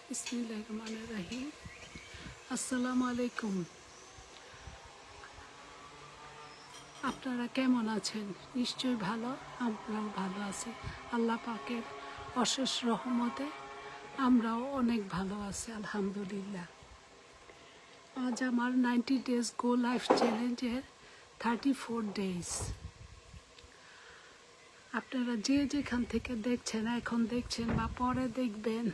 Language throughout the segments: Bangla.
বিসমিল্লাহির রহমানির রহিম। আসসালামু আলাইকুম। আপনারা কেমন আছেন? নিশ্চয়ই ভালো। আমরাও ভালো আছি। আল্লাহ পাকের অশেষ রহমতে আমরাও অনেক ভালো আছি, আলহামদুলিল্লাহ। আজ আমার 90 ডেজ গো লাইফ চ্যালেঞ্জের 34 ডেজ। আপনারা যে যেখান থেকে দেখছেন, এখন দেখছেন বা পরে দেখবেন,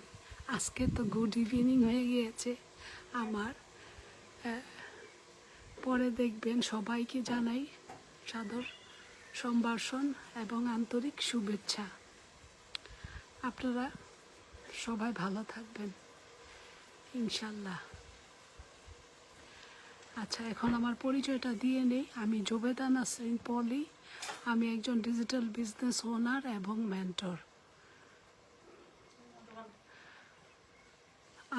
আজকে তো গুড ইভিনিং হয়ে গিয়েছে আমার, পরে দেখবেন। সবাইকে জানাই সাদর সম্ভাষণ এবং আন্তরিক শুভেচ্ছা। আপনারা সবাই ভালো থাকবেন ইনশাল্লাহ। আচ্ছা, এখন আমার পরিচয়টা দিয়ে নেই। আমি জোবেদা নাসরিন পলি। আমি একজন ডিজিটাল বিজনেস ওনার এবং মেন্টর।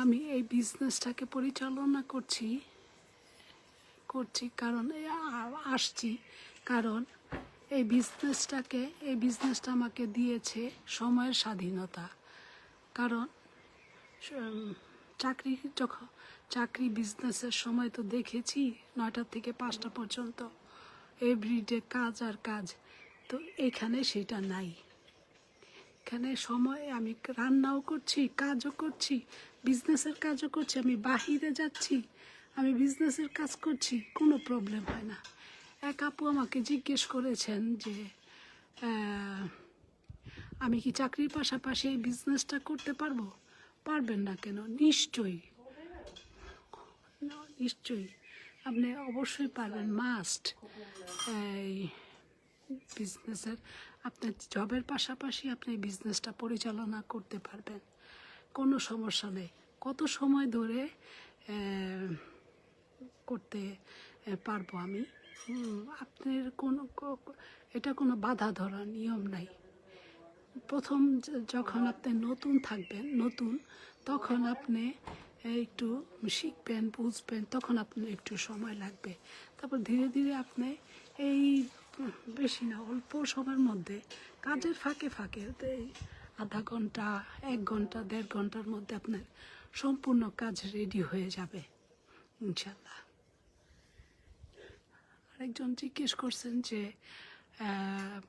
আমি এই বিজনেসটাকে পরিচালনা করছি কারণ কারণ এই বিজনেসটা আমাকে দিয়েছে সময়ের স্বাধীনতা। কারণ চাকরি বিজনেসের সময় তো দেখেছি 9টা থেকে 5টা পর্যন্ত এভরিডে কাজ আর কাজ। তো এখানে সেটা নাই। এখানে সময় আমি রান্নাও করছি, কাজও করছি, বিজনেসের কাজও করছি, আমি বাহিরে যাচ্ছি, আমি বিজনেসের কাজ করছি, কোনো প্রবলেম হয় না। এক আপু আমাকে জিজ্ঞেস করেছেন যে আমি কি চাকরির পাশাপাশি এই বিজনেসটা করতে পারবো? পারবেন না কেন? নিশ্চয়ই আপনি অবশ্যই পারবেন। মাস্ট। এই বিজনেসের আপনার জবের পাশাপাশি আপনি বিজনেসটা পরিচালনা করতে পারবেন, কোনো সমস্যা নেই। কত সময় ধরে করতে পারবো আমি? আপনার এটা কোনো বাধা ধরার নিয়ম নাই। প্রথম যখন আপনি নতুন তখন আপনি একটু শিখবেন, বুঝবেন, তখন আপনার একটু সময় লাগবে। তারপর ধীরে ধীরে আপনি এই বেশি না, অল্প সময়ের মধ্যে কাজের ফাঁকে এই আধা ঘন্টা, 1 ঘন্টা, 1.5 ঘন্টার মধ্যে আপনার সম্পূর্ণ কাজ রেডি হয়ে যাবে ইনশাল্লাহ। আরেকজন জিজ্ঞেস করছেন যে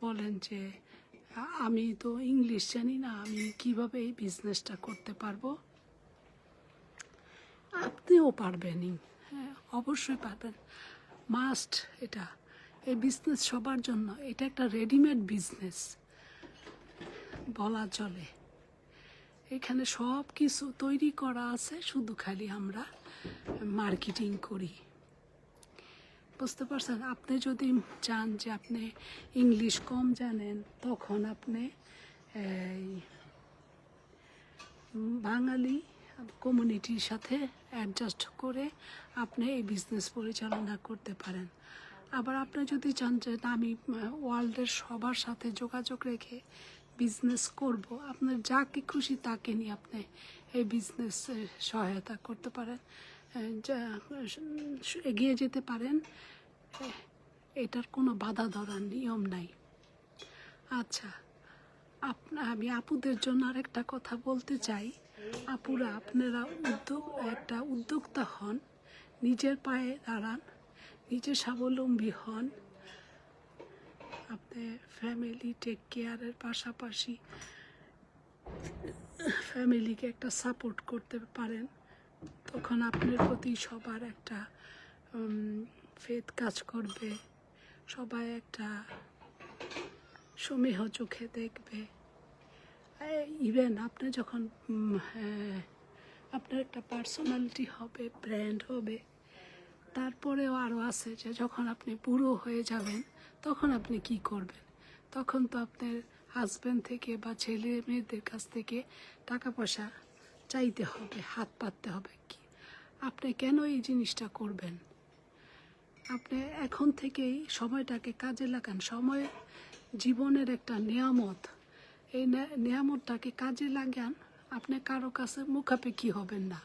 বলেন যে আমি তো ইংলিশ জানি না, আমি কিভাবে এই বিজনেসটা করতে পারবো? আপনিও পারবেনই, হ্যাঁ, অবশ্যই পারবেন। মাস্ট। এই বিজনেস সবার জন্য। এটা একটা রেডিমেড বিজনেস বলা চলে। এখানে সব কিছু তৈরি করা আছে, শুধু খালি আমরা মার্কেটিং করি। বুঝতে পারছেন? আপনি যদি চান যে আপনি ইংলিশ কম জানেন, তখন আপনি বাঙালি কমিউনিটির সাথে অ্যাডজাস্ট করে আপনি এই বিজনেস পরিচালনা করতে পারেন। আবার আপনি যদি চান যে আমি ওয়ার্ল্ডের সবার সাথে যোগাযোগ রেখে বিজনেস করব, আপনার যাকে খুশি তাকে নিয়ে আপনি এই বিজনেসে সহায়তা করতে পারেন, এগিয়ে যেতে পারেন। এটার কোনো বাধা ধরার নিয়ম নাই। আচ্ছা, আমি আপুদের জন্য আরেকটা কথা বলতে চাই। আপুরা, আপনারা একটা উদ্যোক্তা হন, নিজের পায়ে দাঁড়ান, নিজে স্বাবলম্বী হন। আপনি ফ্যামিলি টেক কেয়ারের পাশাপাশি ফ্যামিলিকে একটা সাপোর্ট করতে পারেন। তখন আপনার প্রতি সবার একটা ফেথ কাজ করবে, সবাই একটা সমীহ চোখে দেখবে। ইভেন আপনি যখন আপনার একটা পার্সোনালিটি হবে, ব্র্যান্ড হবে। তারপরেও আরও আছে যে যখন আপনি বুড়ো হয়ে যাবেন, তখন আপনি কি করবেন? তখন তো আপনার হাজব্যান্ড থেকে বা ছেলে মেয়েদের কাছ থেকে টাকা পয়সা চাইতে হবে, হাত পাততে হবে। কি আপনি কেন এই জিনিসটা করবেন? আপনি এখন থেকেই সময়টাকে কাজে লাগান। সময় জীবনের একটা নিয়ামত। এই নিয়ামতটাকে কাজে লাগান। আপনি কারো কাছে মুখাপেক্ষী হবেন না।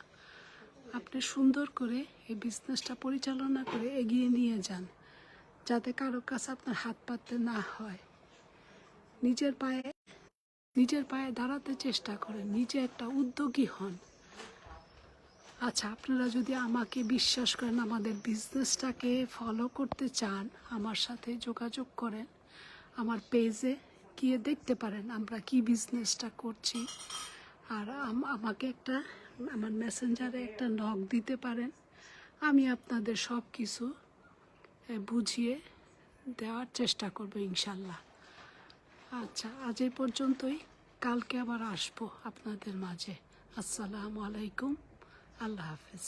আপনি সুন্দর করে এই বিজনেসটা পরিচালনা করে এগিয়ে নিয়ে যান, যাতে কারো কাছে আপনার হাত পাততে না হয়। নিজের পায়ে দাঁড়াতে চেষ্টা করেন, নিজে একটা উদ্যোগী হন। আচ্ছা, আপনারা যদি আমাকে বিশ্বাস করেন, আমাদের বিজনেসটাকে ফলো করতে চান, আমার সাথে যোগাযোগ করেন। আমার পেজে গিয়ে দেখতে পারেন আমরা কি বিজনেসটা করছি। আর আমাকে আমার মেসেঞ্জারে একটা নক দিতে পারেন। আমি আপনাদের সব কিছু বুঝিয়ে দেওয়ার চেষ্টা করব ইনশাল্লাহ। আচ্ছা, আজ এই পর্যন্তই। কালকে আবার আসবো আপনাদের মাঝে। আসসালামু আলাইকুম। আল্লাহ হাফেজ।